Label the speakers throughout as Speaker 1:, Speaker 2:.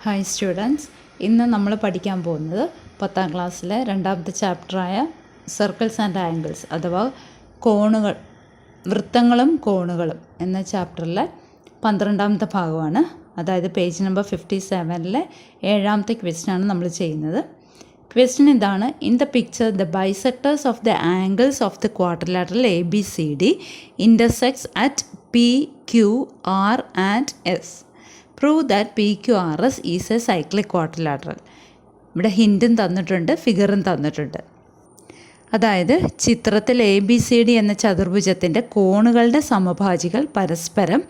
Speaker 1: Hi students, ഇന്ന് നമ്മൾ പഠിക്കാൻ പോകുന്നത് 10ാം ക്ലാസ്സിലെ രണ്ടാമത്തെ ചാപ്റ്ററായ സർക്കിൾസ് ആൻഡ് ആംഗിൾസ് അഥവാ കോണുകൾ, വൃത്തങ്ങളും കോണുകളും എന്ന ചാപ്റ്ററിലെ 12ാമത്തെ ഭാഗമാണ്. അതായത് പേജ് നമ്പർ 57-ലെ 7ാമത്തെ ക്വസ്റ്റ്യനാണ് നമ്മൾ ചെയ്യുന്നത്. ക്വസ്റ്റ്യൻ ഇതാണ്: in the picture the bisectors of the angles of the quadrilateral ABCD intersects at PQR and S. Prove that PQRS is a cyclic quadrilateral. ഇവിടെ ഹിൻറ്റും തന്നിട്ടുണ്ട്, ഫിഗറും തന്നിട്ടുണ്ട്. അതായത് ചിത്രത്തിൽ ABCD എന്ന ചതുർഭുജത്തിൻ്റെ കോണുകളുടെ സമഭാജികൾ പരസ്പരം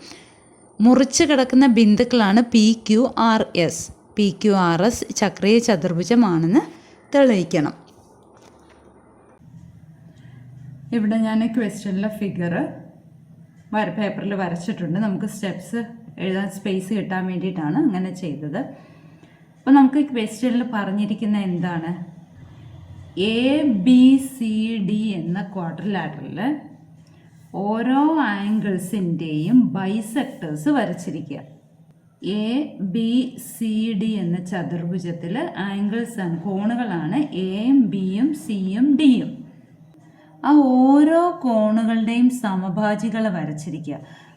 Speaker 1: മുറിച്ച് കിടക്കുന്ന ബിന്ദുക്കളാണ് PQRS. PQRS ചക്രീയ ചതുർഭുജമാണെന്ന് തെളിയിക്കണം. ഇവിടെ ഞാൻ ക്വസ്റ്റ്യനിലെ ഫിഗർ പേപ്പറിൽ വരച്ചിട്ടുണ്ട്. നമുക്ക് സ്റ്റെപ്സ് എഴുതാൻ സ്പേസ് കിട്ടാൻ വേണ്ടിയിട്ടാണ് അങ്ങനെ ചെയ്തത്. അപ്പോൾ നമുക്ക് ക്വസ്റ്റ്യനിൽ പറഞ്ഞിരിക്കുന്ന എന്താണ്? ABCD എന്ന ക്വാഡ്രിലാറ്ററൽ ഓരോ ആംഗിൾസിൻ്റെയും ബൈസെക്ടേഴ്സ് വരച്ചിരിക്കുക. ABCD എന്ന ചതുർഭുജത്തിൽ ആംഗിൾസ് ആണ്, കോണുകളാണ് എയും ബിയും സിയും ഡിയും. ആ ഓരോ കോണുകളുടെയും സമഭാജികൾ വരച്ചിരിക്കുക.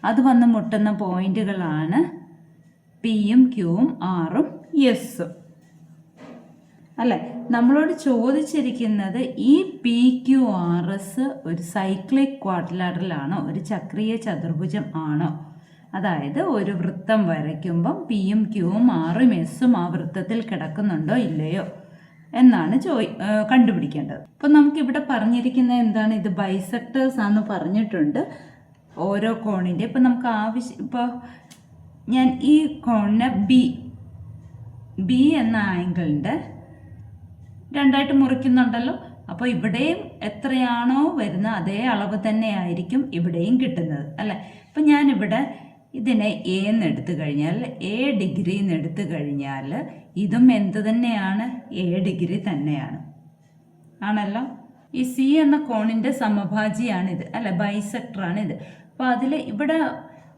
Speaker 1: അത് വന്ന് മുട്ടുന്ന പോയിന്റുകളാണ് പിയും ക്യൂവും ആറും എസും. അല്ലേ, നമ്മളോട് ചോദിച്ചിരിക്കുന്നത് ഈ PQRS ഒരു സൈക്ലിക് ക്വാഡ്രിലാറ്ററൽ ആണോ, ഒരു ചക്രീയ ചതുർഭുജം ആണോ? അതായത് ഒരു വൃത്തം വരയ്ക്കുമ്പം പിയും ക്യൂവും ആറും എസും ആ വൃത്തത്തിൽ കിടക്കുന്നുണ്ടോ ഇല്ലയോ എന്നാണ് കണ്ടുപിടിക്കേണ്ടത്. അപ്പം നമുക്കിവിടെ പറഞ്ഞിരിക്കുന്നത് എന്താണ്? ഇത് ബൈസെക്ടേഴ്സ് ആണെന്ന് പറഞ്ഞിട്ടുണ്ട് ഓരോ കോണിൻ്റെ. ഇപ്പം നമുക്ക് ഇപ്പോൾ ഞാൻ ഈ കോണിനെ ബി എന്ന ആംഗിളിൻ്റെ രണ്ടായിട്ട് മുറിക്കുന്നുണ്ടല്ലോ. അപ്പോൾ ഇവിടെയും എത്രയാണോ വരുന്ന അതേ അളവ് തന്നെ ആയിരിക്കും ഇവിടെയും കിട്ടുന്നത്, അല്ലേ? അപ്പം ഞാനിവിടെ ഇതിനെ എ എന്ന് എടുത്തു കഴിഞ്ഞാൽ, A ഡിഗ്രി എന്ന് എടുത്തു കഴിഞ്ഞാൽ ഇതും എന്ത് തന്നെയാണ്? A ഡിഗ്രി തന്നെയാണ്, ആണല്ലോ. ഈ സി എന്ന കോണിൻ്റെ സമഭാജിയാണിത്, അല്ലെ, ബൈസെക്ടറാണിത്. അപ്പോൾ അതിൽ ഇവിടെ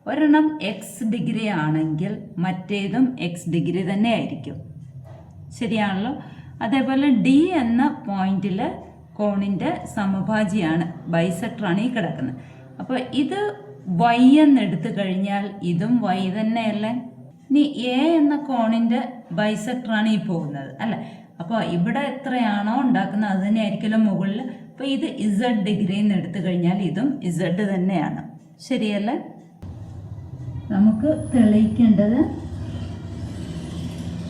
Speaker 1: ഒരെണ്ണം എക്സ് ഡിഗ്രി ആണെങ്കിൽ മറ്റേതും എക്സ് ഡിഗ്രി തന്നെ ആയിരിക്കും, ശരിയാണല്ലോ. അതേപോലെ ഡി എന്ന പോയിന്റിൽ കോണിൻ്റെ സമഭാജിയാണ്, ബൈസെക്ടറാണ് ഈ കിടക്കുന്നത്. അപ്പോൾ ഇത് വൈ എന്നെടുത്തു കഴിഞ്ഞാൽ ഇതും വൈ തന്നെയല്ലേ. ഇനി എ എന്ന കോണിൻ്റെ ബൈസെക്ടറാണ് ഈ പോകുന്നത്, അല്ലേ? അപ്പോൾ ഇവിടെ എത്രയാണോ ഉണ്ടാക്കുന്നത് അത് തന്നെ ആയിരിക്കുമല്ലോ മുകളിൽ. അപ്പോൾ ഇത് Z ഡിഗ്രി എന്ന് എടുത്തു കഴിഞ്ഞാൽ ഇതും Z തന്നെയാണ്, ശരിയല്ലേ? നമുക്ക് തെളിയിക്കേണ്ടത്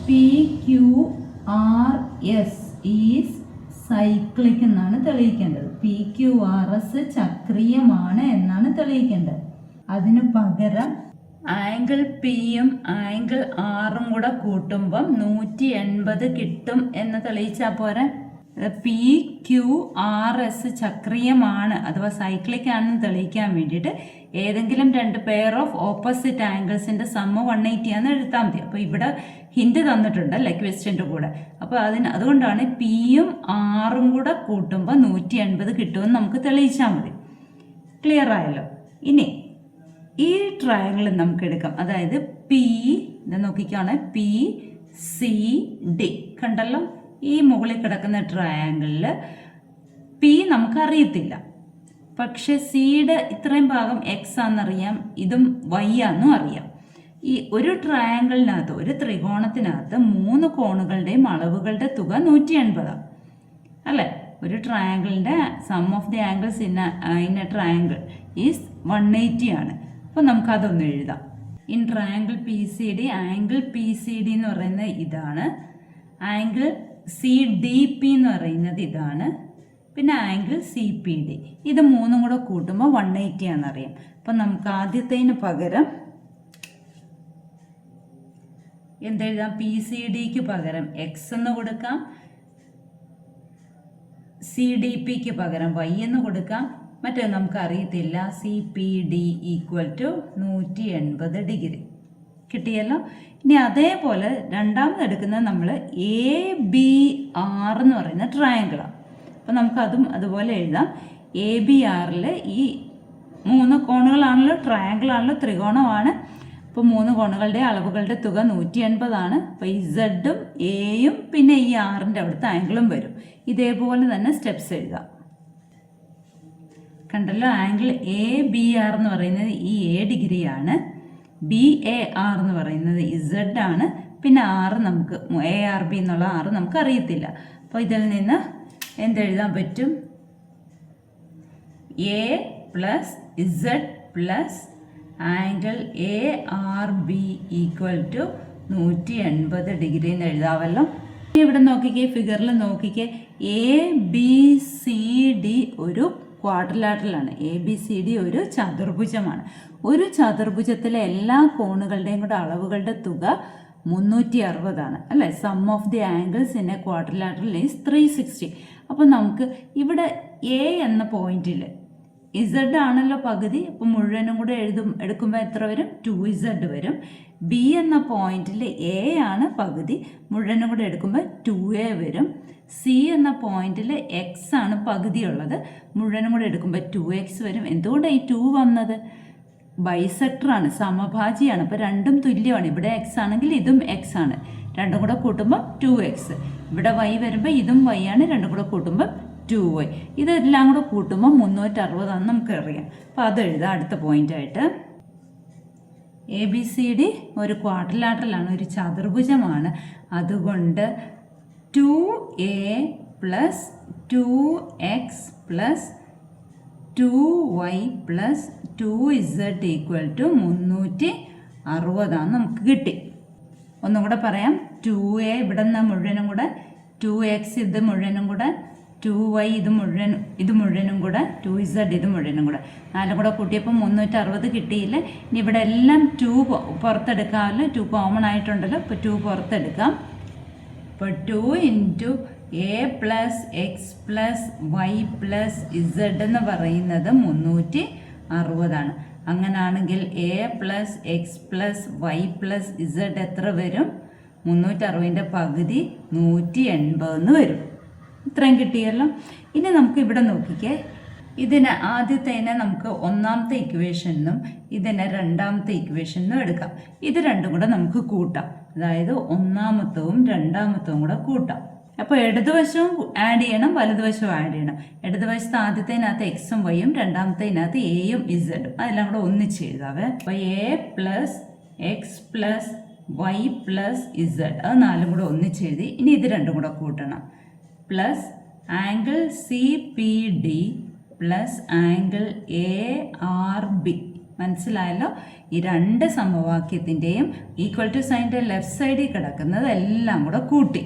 Speaker 1: PQRS ഈസ് സൈക്ലിക് എന്നാണ് തെളിയിക്കേണ്ടത്. PQRS ചക്രീയമാണ് എന്നാണ് തെളിയിക്കേണ്ടത്. അതിന് പകരം ആംഗിൾ പിയും ആംഗിൾ ആറും കൂടെ കൂട്ടുമ്പം 180 കിട്ടും എന്ന് തെളിയിച്ചാൽ പോരെ. PQRS ചക്രീയമാണ് അഥവാ സൈക്ലിക് ആണെന്ന് തെളിയിക്കാൻ വേണ്ടിയിട്ട് ഏതെങ്കിലും രണ്ട് പെയർ ഓഫ് ഓപ്പോസിറ്റ് ആംഗിൾസിൻ്റെ സമ്മ് 180 ആണെന്ന് എഴുതാൻ മതി. അപ്പോൾ ഇവിടെ ഹിൻറ്റ് തന്നിട്ടുണ്ട്, അല്ലേ, ക്വസ്റ്റ്യൻ്റെ കൂടെ. അപ്പോൾ അതുകൊണ്ടാണ് പിയും ആറും കൂടെ കൂട്ടുമ്പോൾ 180 കിട്ടുമെന്ന് നമുക്ക് തെളിയിച്ചാൽ മതി. ക്ലിയർ ആയല്ലോ. ഇനി ഈ ട്രയാങ്കിൾ നമുക്ക് എടുക്കാം. അതായത് ഇത് നോക്കിക്കാണ്, PCD കണ്ടല്ലോ. ഈ മുകളിൽ കിടക്കുന്ന ട്രയാങ്കിളിൽ പി നമുക്കറിയത്തില്ല, പക്ഷെ സിയുടെ ഇത്രയും ഭാഗം എക്സ് ആണെന്നറിയാം, ഇതും വൈ ആണെന്നും അറിയാം. ഈ ഒരു ട്രയാങ്കിളിനകത്ത്, ഒരു ത്രികോണത്തിനകത്ത് 3 കോണുകളുടെയും അളവുകളുടെ തുക 180, അല്ലേ? ഒരു ട്രയാങ്കിളിൻ്റെ sum of the angles in a triangle is 180 ആണ്. അപ്പോൾ നമുക്കതൊന്ന് എഴുതാം. In triangle PCD, angle PCD എന്ന് പറയുന്നത് ഇതാണ്, ആംഗിൾ CDP എന്ന് പറയുന്നത് ഇതാണ്, പിന്നെ ആംഗിൾ CPD. ഇത് മൂന്നും കൂടെ കൂട്ടുമ്പോൾ 180 ആണെന്നറിയാം. അപ്പം നമുക്ക് ആദ്യത്തേന് പകരം എന്തെഴുതാം? PCDക്ക് പകരം എക്സ് എന്ന് കൊടുക്കാം, CDPക്ക് പകരം വൈ എന്ന് കൊടുക്കാം. മറ്റേ നമുക്ക് അറിയത്തില്ല, CPD ഈക്വൽ ടു 180 ഡിഗ്രി കിട്ടിയല്ലോ. ഇനി അതേപോലെ രണ്ടാമത് എടുക്കുന്നത് നമ്മൾ ABR എന്ന് പറയുന്ന ട്രയാങ്കിളാണ്. അപ്പോൾ നമുക്കതും അതുപോലെ എഴുതാം. ABRൽ ഈ 3 കോണുകളാണല്ലോ, ട്രയാങ്കിളാണല്ലോ, ത്രികോണമാണ്. അപ്പോൾ 3 കോണുകളുടെ അളവുകളുടെ തുക 180 അപ്പോൾ ഇസഡും എയും പിന്നെ ഈ ആറിൻ്റെ അവിടുത്തെ ആംഗിളും വരും. ഇതേപോലെ തന്നെ സ്റ്റെപ്സ് എഴുതാം. കണ്ടല്ലോ, ആംഗിൾ എ ബി ആർ എന്ന് പറയുന്നത് ഈ ഡിഗ്രിയാണ്. ബി എ ആർ എന്ന് പറയുന്നത് ഇസഡ് ആണ്. പിന്നെ ആറ് നമുക്ക് എ ആർ ബി എന്നുള്ള ആറ് നമുക്ക് അറിയത്തില്ല. അപ്പോൾ ഇതിൽ നിന്ന് എന്തെഴുതാൻ പറ്റും? A plus Z plus angle A R B equal to 180 degree എന്ന് എഴുതാമല്ലോ. ഇവിടെ നോക്കിക്കേ, ഫിഗറിൽ നോക്കിക്കേ, എ ബി സി ഡി ഒരു ക്വാഡ്രിലാറ്ററലാണ്. എ ബി സി ഡി ഒരു ചതുർഭുജമാണ്. ഒരു ചതുർഭുജത്തിലെ എല്ലാ കോണുകളുടെയും കൂടെ അളവുകളുടെ തുക 360 അല്ലേ? Sum of the angles in a quadrilateral is 360. അപ്പോൾ നമുക്ക് ഇവിടെ എ എന്ന പോയിന്റിൽ ഇസഡ് ആണല്ലോ പകുതി, അപ്പോൾ മുഴുവനും കൂടെ എടുക്കുമ്പോൾ എത്ര വരും? 2z വരും. ബി എന്ന പോയിന്റിൽ എ ആണ് പകുതി, മുഴുവനും കൂടെ എടുക്കുമ്പോൾ 2a വരും. സി എന്ന പോയിന്റിൽ എക്സ് ആണ് പകുതിയുള്ളത്, മുഴുവനും കൂടെ എടുക്കുമ്പോൾ 2x വരും. എന്തുകൊണ്ടാണ് ഈ 2 വന്നത്? ബൈസെക്ടറാണ്, സമഭാജിയാണ്. അപ്പോൾ രണ്ടും തുല്യമാണ്. ഇവിടെ എക്സ് ആണെങ്കിൽ ഇതും എക്സ് ആണ്, രണ്ടും കൂടെ കൂട്ടുമ്പോൾ 2x. ഇവിടെ y വരുമ്പോൾ ഇതും y ആണ്, രണ്ടും കൂടെ കൂട്ടുമ്പോൾ 2y. ഇതെല്ലാം കൂടെ കൂട്ടുമ്പോൾ 360 നമുക്കറിയാം. അപ്പോൾ അത് എഴുതാം അടുത്ത പോയിന്റായിട്ട്. എ ബി സി ഡി ഒരു ക്വാഡ്രിലാറ്ററലാണ്, ഒരു ചതുർഭുജമാണ്. അതുകൊണ്ട് 2a plus 2x plus 2y plus 2z equal to 360 നമുക്ക് കിട്ടി. ഒന്നും കൂടെ പറയാം. 2a ഇവിടെ നിന്ന് മുഴുവനും കൂടെ, 2x ഇത് മുഴുവനും കൂടെ, 2y ഇത് മുഴുവനും കൂടെ, 2z ഇത് മുഴുവനും കൂടെ, നാലും കൂടെ കൂട്ടിയപ്പോൾ 360 കിട്ടിയില്ല. ഇനി ഇവിടെ എല്ലാം 2 പുറത്തെടുക്കാമല്ലോ, 2 കോമൺ ആയിട്ടുണ്ടല്ലോ. ഇപ്പോൾ 2 പുറത്തെടുക്കാം. അപ്പോൾ 2 into a plus X plus Y plus z എന്ന് പറയുന്നത് 360. അങ്ങനാണെങ്കിൽ a plus X plus Y plus z എത്ര വരും? 360ൻ്റെ പകുതി 180 വരും. ഇത്രയും കിട്ടിയല്ലോ. ഇനി നമുക്ക് ഇവിടെ നോക്കിക്കേ, ഇതിന് ആദ്യത്തേനെ നമുക്ക് ഒന്നാമത്തെ ഇക്വേഷനും ഇതിനെ രണ്ടാമത്തെ ഇക്വേഷനും എടുക്കാം. ഇത് രണ്ടും കൂടെ നമുക്ക് കൂട്ടാം. അതായത് ഒന്നാമത്തവും രണ്ടാമത്തവും കൂടെ കൂട്ടാം. അപ്പോൾ ഇടതുവശവും ആഡ് ചെയ്യണം, വലതുവശവും ആഡ് ചെയ്യണം. ഇടതുവശത്ത് ആദ്യത്തേനകത്ത് എക്സും വൈയും, രണ്ടാമത്തേനകത്ത് എയും ഇസഡും, അതെല്ലാം കൂടെ ഒന്നിച്ച് എഴുതാവേ. അപ്പോൾ A plus X plus Y plus Z, അത് നാലും കൂടെ ഒന്നിച്ച് എഴുതി. ഇനി ഇത് രണ്ടും കൂടെ കൂട്ടണം. Plus angle C P D plus angle A R B. മനസ്സിലായല്ലോ? ഈ രണ്ട് സമവാക്യത്തിൻ്റെയും ഈക്വൽ ടു സൈൻ്റെ ലെഫ്റ്റ് സൈഡിൽ കിടക്കുന്നത് എല്ലാം കൂടെ കൂട്ടി.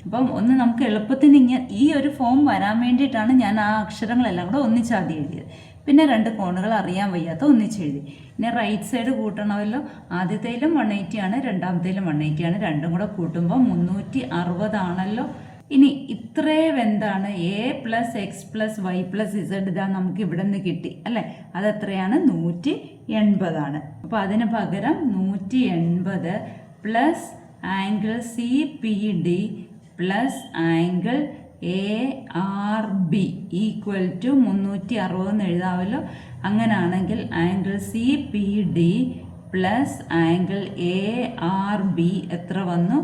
Speaker 1: അപ്പം ഒന്ന് നമുക്ക് എളുപ്പത്തിന് ഈ ഒരു ഫോം വരാൻ വേണ്ടിയിട്ടാണ് ഞാൻ ആ അക്ഷരങ്ങളെല്ലാം കൂടെ ഒന്നിച്ചാദ്യം എഴുതിയത്. പിന്നെ രണ്ട് കോണുകൾ അറിയാൻ വയ്യാത്ത ഒന്നിച്ചെഴുതി. ഇനി റൈറ്റ് സൈഡ് കൂട്ടണമല്ലോ. ആദ്യത്തേലും 180 ആണ്, രണ്ടാമത്തേലും 180 ആണ്. രണ്ടും കൂടെ കൂട്ടുമ്പോൾ 360 ആണല്ലോ. ഇനി ഇത്രയും എന്താണ്? A plus X plus Y plus Z, ഇതാ നമുക്ക് ഇവിടെ നിന്ന് കിട്ടി അല്ലേ? അതെത്രയാണ്? 180 അപ്പോൾ അതിന് പകരം 180 plus angle C P D plus angle A R B equal to 360 എന്ന് എഴുതാമല്ലോ. അങ്ങനാണെങ്കിൽ angle C P D plus angle A R B എത്ര വന്നു?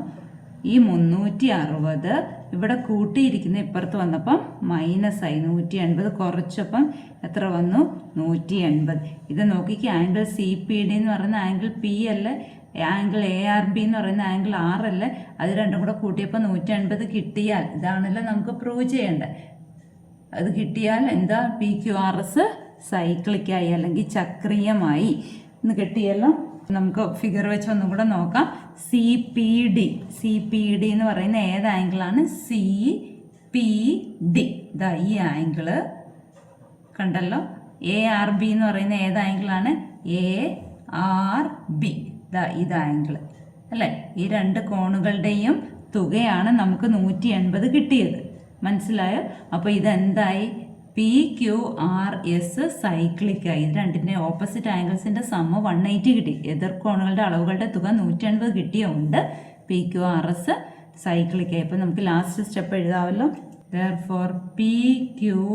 Speaker 1: ഈ 360 ഇവിടെ കൂട്ടിയിരിക്കുന്ന ഇപ്പുറത്ത് വന്നപ്പം മൈനസായി, 180 കുറച്ചപ്പം എത്ര വന്നു? 180. ഇത് നോക്കിക്ക്, ആംഗിൾ സി പി ഡി എന്ന് പറയുന്ന ആംഗിൾ പി അല്ലേ, ആംഗിൾ എ ആർ ബി എന്ന് പറയുന്ന ആംഗിൾ ആർ അല്ലേ, അത് രണ്ടും കൂടെ കൂട്ടിയപ്പോൾ 180 കിട്ടിയാൽ, ഇതാണല്ലോ നമുക്ക് പ്രൂവ് ചെയ്യേണ്ടത്. അത് കിട്ടിയാൽ എന്താ? പി ക്യു ആർ എസ് സൈക്ലിക്കായി അല്ലെങ്കിൽ ചക്രീയമായി എന്ന് കിട്ടിയല്ലോ. നമുക്ക് ഫിഗർ വെച്ച് ഒന്നും കൂടെ നോക്കാം. സി പി ഡി എന്ന് പറയുന്ന ഏത് ആംഗിളാണ്? C P D. ഇതാ ഈ ആംഗിള് കണ്ടല്ലോ. എ ആർ ബി എന്ന് പറയുന്ന ഏത് ആംഗിളാണ്? A R B. ഇതാ ഇത് ആംഗിള് അല്ലേ? ഈ രണ്ട് കോണുകളുടെയും തുകയാണ് നമുക്ക് 180 കിട്ടിയത്. മനസ്സിലായോ? അപ്പോൾ ഇതെന്തായി? പി ക്യു ആർ എസ് സൈക്ലിക്കായി. ഇത് രണ്ടിൻ്റെ ഓപ്പോസിറ്റ് ആംഗിൾസിൻ്റെ സമ്മ് 180 കിട്ടി. എതിർ കോണുകളുടെ അളവുകളുടെ തുക 180 കിട്ടിയുണ്ട്. പി ക്യു ആർ എസ് സൈക്ലിക്കായി. അപ്പോൾ നമുക്ക് ലാസ്റ്റ് സ്റ്റെപ്പ് എഴുതാമല്ലോ. Therefore P Q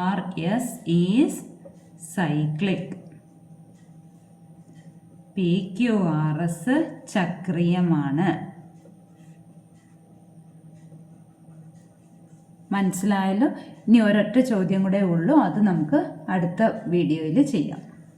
Speaker 1: R S is cyclic. PQRS ചക്രീയമാണ്. മനസ്സിലായല്ലോ? ഇനി ഒരൊറ്റ ചോദ്യം കൂടെ ഉള്ളൂ, അത് നമുക്ക് അടുത്ത വീഡിയോയിൽ ചെയ്യാം.